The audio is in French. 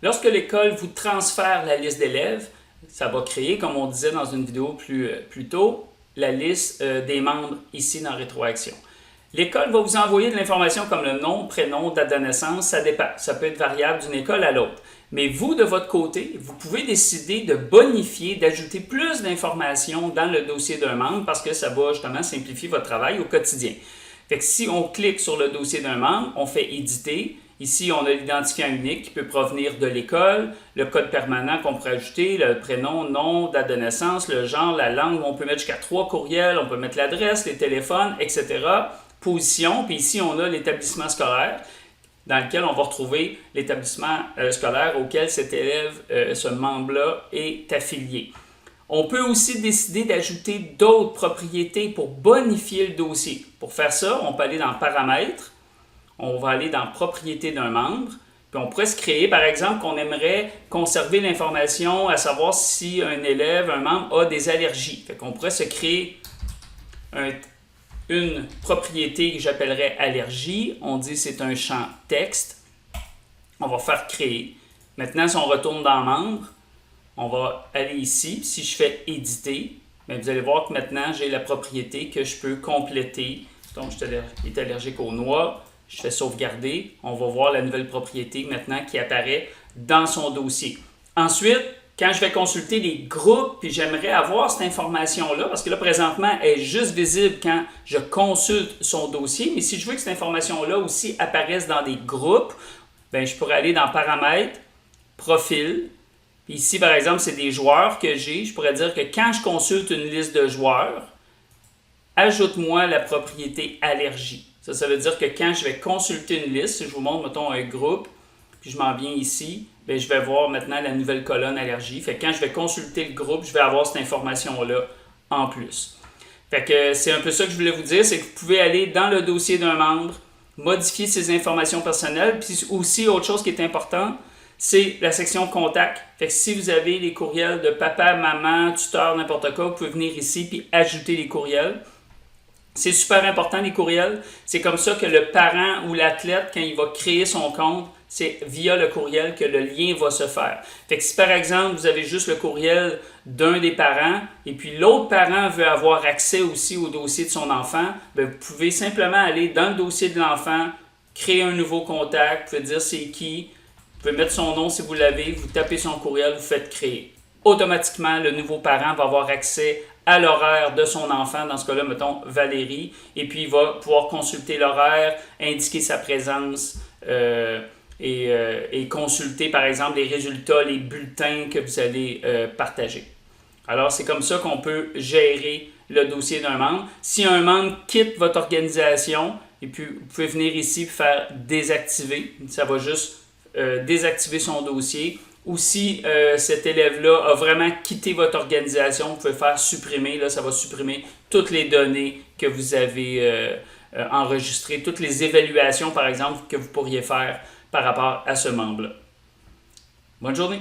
Lorsque l'école vous transfère la liste d'élèves, ça va créer, comme on disait dans une vidéo plus tôt, la liste des membres ici dans Rétroaction. L'école va vous envoyer de l'information comme le nom, prénom, date de naissance, ça dépend. Ça peut être variable d'une école à l'autre. Mais vous, de votre côté, vous pouvez décider de bonifier, d'ajouter plus d'informations dans le dossier d'un membre parce que ça va justement simplifier votre travail au quotidien. Fait que si on clique sur le dossier d'un membre, on fait éditer. Ici, on a l'identifiant unique qui peut provenir de l'école, le code permanent qu'on pourrait ajouter, le prénom, nom, date de naissance, le genre, la langue. On peut mettre jusqu'à 3 courriels, on peut mettre l'adresse, les téléphones, etc. Position, puis ici, on a l'établissement scolaire dans lequel on va retrouver l'établissement scolaire auquel cet élève, ce membre-là, est affilié. On peut aussi décider d'ajouter d'autres propriétés pour bonifier le dossier. Pour faire ça, on peut aller dans Paramètres, on va aller dans Propriétés d'un membre, puis on pourrait se créer, par exemple, qu'on aimerait conserver l'information à savoir si un élève, un membre, a des allergies. Fait qu'on pourrait se créer une propriété que j'appellerais allergie. On dit que c'est un champ texte. On va faire créer. Maintenant, si on retourne dans membre, on va aller ici. Si je fais éditer, bien, vous allez voir que maintenant, j'ai la propriété que je peux compléter. Donc, je suis allergique aux noix. Je fais sauvegarder. On va voir la nouvelle propriété maintenant qui apparaît dans son dossier. Ensuite, quand je vais consulter les groupes, puis j'aimerais avoir cette information-là, parce que là, présentement, elle est juste visible quand je consulte son dossier, mais si je veux que cette information-là aussi apparaisse dans des groupes, bien, je pourrais aller dans Paramètres, Profil. Puis ici, par exemple, c'est des joueurs que j'ai. Je pourrais dire que quand je consulte une liste de joueurs, ajoute-moi la propriété allergie. Ça veut dire que quand je vais consulter une liste, si je vous montre, mettons, un groupe, puis je m'en viens ici, bien, je vais voir maintenant la nouvelle colonne allergie. Fait que quand je vais consulter le groupe, je vais avoir cette information-là en plus. Fait que c'est un peu ça que je voulais vous dire, c'est que vous pouvez aller dans le dossier d'un membre, modifier ses informations personnelles, puis aussi autre chose qui est important, c'est la section contact. Fait que si vous avez les courriels de papa, maman, tuteur, n'importe quoi, vous pouvez venir ici puis ajouter les courriels. C'est super important, les courriels. C'est comme ça que le parent ou l'athlète, quand il va créer son compte, c'est via le courriel que le lien va se faire. Fait que si par exemple, vous avez juste le courriel d'un des parents et puis l'autre parent veut avoir accès aussi au dossier de son enfant, bien, vous pouvez simplement aller dans le dossier de l'enfant, créer un nouveau contact, vous pouvez dire c'est qui, vous pouvez mettre son nom si vous l'avez, vous tapez son courriel, vous faites créer. Automatiquement, le nouveau parent va avoir accès à l'horaire de son enfant, dans ce cas-là, mettons Valérie, et puis il va pouvoir consulter l'horaire, indiquer sa présence et consulter, par exemple, les résultats, les bulletins que vous allez partager. Alors, c'est comme ça qu'on peut gérer le dossier d'un membre. Si un membre quitte votre organisation, et puis vous pouvez venir ici et faire désactiver, ça va juste désactiver son dossier. Ou si cet élève-là a vraiment quitté votre organisation, vous pouvez faire supprimer. Là, ça va supprimer toutes les données que vous avez enregistrées, toutes les évaluations, par exemple, que vous pourriez faire par rapport à ce membre-là. Bonne journée!